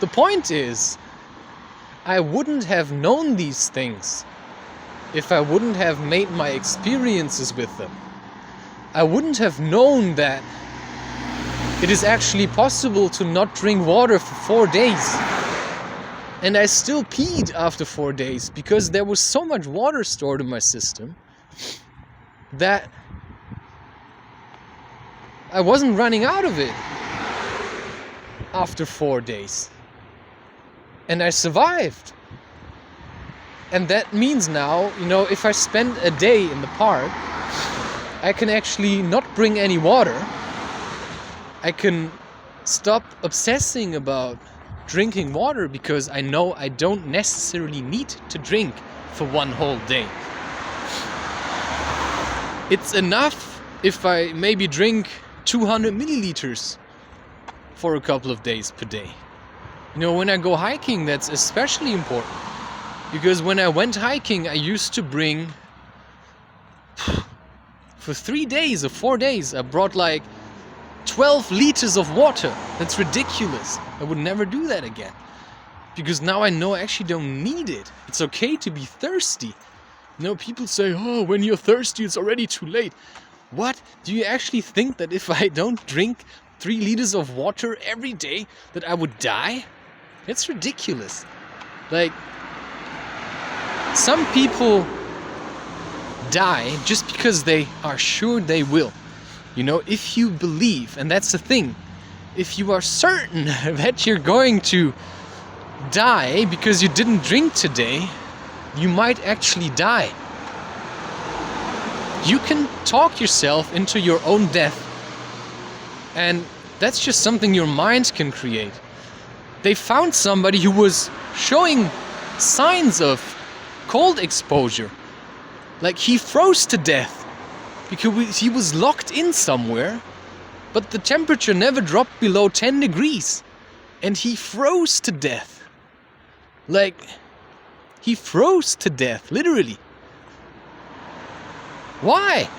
The point is, I wouldn't have known these things if I wouldn't have made my experiences with them. I wouldn't have known that it is actually possible to not drink water for 4 days. And I still peed after 4 days because there was so much water stored in my system that I wasn't running out of it after 4 days. And I survived. And that means now, if I spend a day in the park, I can actually not bring any water. I can stop obsessing about drinking water because I know I don't necessarily need to drink for one whole day. It's enough if I maybe drink 200 milliliters for a couple of days per day. When I go hiking, that's especially important. Because when I went hiking, I used to bring, for 3 days or 4 days, I brought like 12 liters of water. That's ridiculous. I would never do that again. Because now I know I actually don't need it. It's okay to be thirsty. People say, oh, when you're thirsty, it's already too late. What? Do you actually think that if I don't drink 3 liters of water every day, that I would die? It's ridiculous. Like, some people die just because they are sure they will. If you believe, and that's the thing, if you are certain that you're going to die because you didn't drink today, you might actually die. You can talk yourself into your own death. And that's just something your mind can create. They found somebody who was showing signs of cold exposure. Like he froze to death because he was locked in somewhere, but the temperature never dropped below 10 degrees. And he froze to death. Like, he froze to death, literally. Why?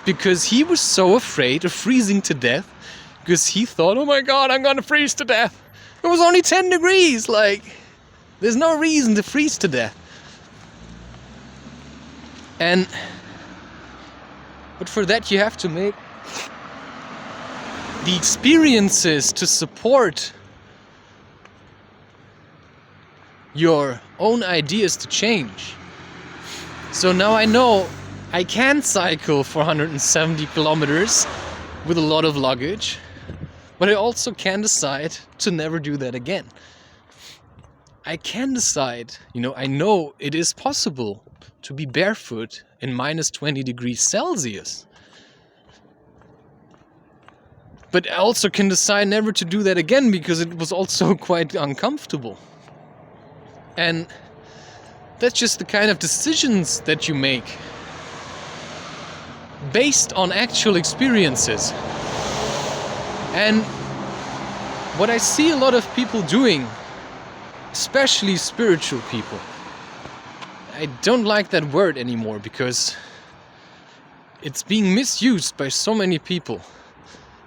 Because he was so afraid of freezing to death, because he thought, oh my God, I'm gonna freeze to death. It was only 10 degrees, like, there's no reason to freeze to death. But for that you have to make the experiences to support your own ideas to change. So now I know I can cycle for 170 kilometers with a lot of luggage, but I also can decide to never do that again. I can decide, I know it is possible to be barefoot in minus 20 degrees Celsius. But I also can decide never to do that again because it was also quite uncomfortable. And that's just the kind of decisions that you make based on actual experiences. And what I see a lot of people doing, especially spiritual people, I don't like that word anymore because it's being misused by so many people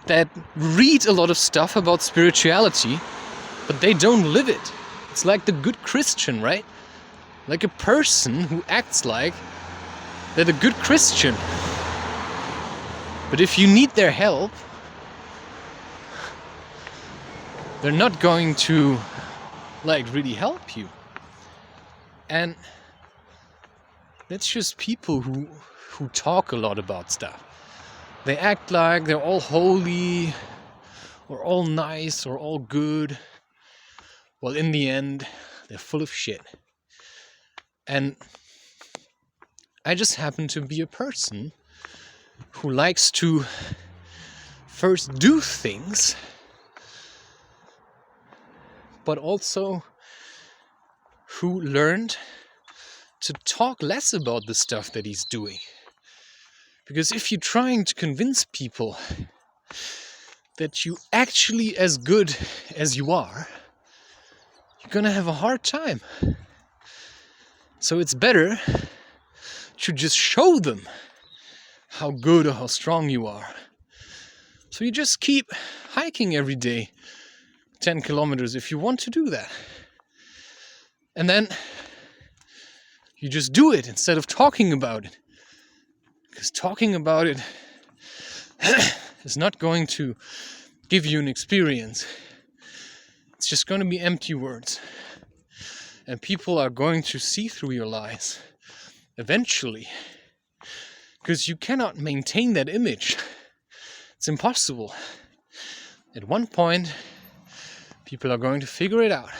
that read a lot of stuff about spirituality, but they don't live it. It's like the good Christian, right? Like a person who acts like they're the good Christian. But if you need their help, they're not going to really help you. And that's just people who talk a lot about stuff. They act like they're all holy or all nice or all good. Well, in the end, they're full of shit. And I just happen to be a person who likes to first do things, but also who learned to talk less about the stuff that he's doing. Because if you're trying to convince people that you're actually as good as you are, you're gonna have a hard time. So it's better to just show them how good or how strong you are. So you just keep hiking every day 10 kilometers if you want to do that. And then you just do it instead of talking about it. Because talking about it is not going to give you an experience. It's just going to be empty words. And people are going to see through your lies eventually. Because you cannot maintain that image. It's impossible. At one point, people are going to figure it out.